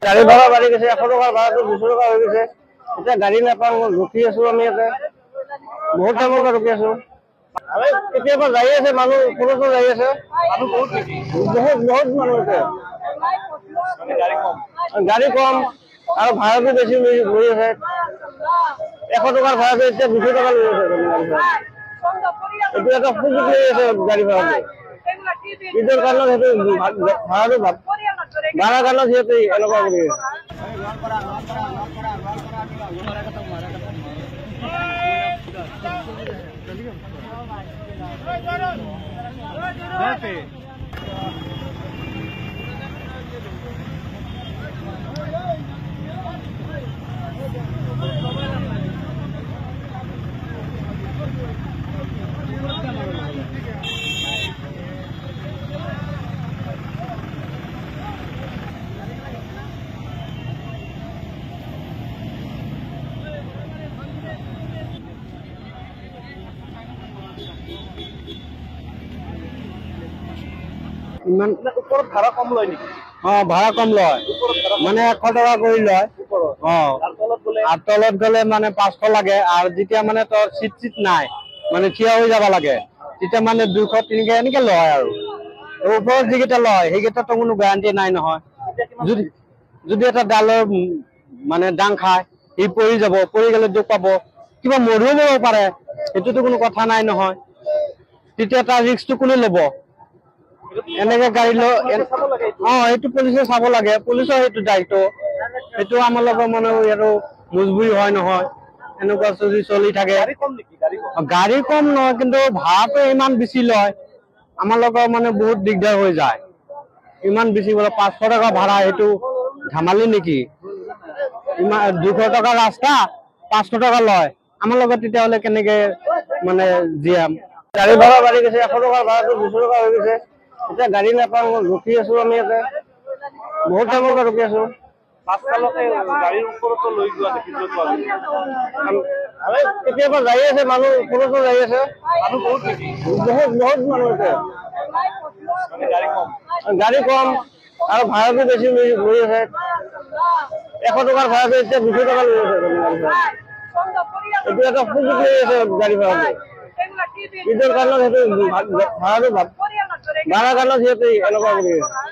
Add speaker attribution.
Speaker 1: গাড়ী ভাড়া বাঢ়ি গৈছে, 100 টকাৰ ভাড়াটো 200 টকা হৈ গৈছে। এতিয়া গাড়ী নাপাওঁ, ৰখি আছো আমি ইয়াতে, বহুত টাইমৰ পৰা ৰখি আছো। কেতিয়াবা যাই আছে মানুহ, পুৰুষো যাই আছে, বহুত মানুহ আছে। গাড়ী কম আৰু ভাড়াটো বেছি লৈ আছে। 100 টকাৰ ভাড়াটো এতিয়া 200 টকা লৈ আছে। এইটো এটা সুযোগ লৈ আছে গাড়ী ভাড়াটো। ঈদৰ কাৰণত সেইটো ভাড়াটো ভাড়া কাৰণত সিহঁতে এনেকুৱা কৰি ইমান ওপৰত ভাড়া কম লয় নেকি? ভাড়া কম লয়, মানে 100 টকা কৰি লয়। আর তলত গলে মানে 500 লাগে, আর যেতিয়া মানে তোর সিট নাই মানে থিয়া হৈ যাব লাগে, তেতিয়া মানে 200 300 এনেকে লয়। আৰু ওপৰত যিকেইটা লয় সেইকেইটা তো কোনো গ্যাৰান্টি নাই নহয়। যদি এটা ডালৰ মানে ডাং খায়, সি পৰি যাব, পৰি গেলে দুখ পাব, কিবা মৰিও যাব পাৰে, এইটোতো কোনো কথা নাই নহয়। তেতিয়া তাৰ ৰিস্কটো কোনে ল'ব? এনেকে গাড়ী লৈ এইটো পুলিচে চাব লাগে, পুলিচৰ সেইটো দায়িত্ব। সেইটো আমাৰ লগত মানে আৰু মজবুৰি হয় নহয়, এনেকুৱা যদি চলি থাকে। গাড়ী কম নহয়, কিন্তু ভাড়াটো ইমান বেছি লয়, আমাৰ লগত মানে বহুত দিগদাৰ হৈ যায়। ইমান বেছি বোলে 500 টকা ভাড়া, এইটো ধেমালি নেকি? ইমান 200 টকা ৰাস্তা 500 টকা লয়, আমাৰ লগত তেতিয়াহ'লে কেনেকে মানে জীয়াম? গাড়ী ভাড়া বাঢ়ি গৈছে, 100 টকাৰ ভাড়াটো 200 টকা হৈ গৈছে। এতিয়া গাড়ী নাপাওঁ, ৰখি আছো আমি ইয়াতে, বহুত টাইমৰ পৰা ৰখি আছো। কেতিয়াবা যাই আছে মানুহ, পুৰুষো যাই আছে, বহুত মানুহ আছে। গাড়ী কম আৰু ভাড়াটো বেছি লৈ আছে। 100 টকাৰ ভাড়াটো এতিয়া 200 টকা লৈ আছে। এইটো এটা সুযোগ লৈ আছে গাড়ী ভাড়াটো। ঈদৰ কাৰণত সেইটো ভাড়াটো ভাড়া কাৰণত সিহঁতে এনেকুৱা কৰি আছে।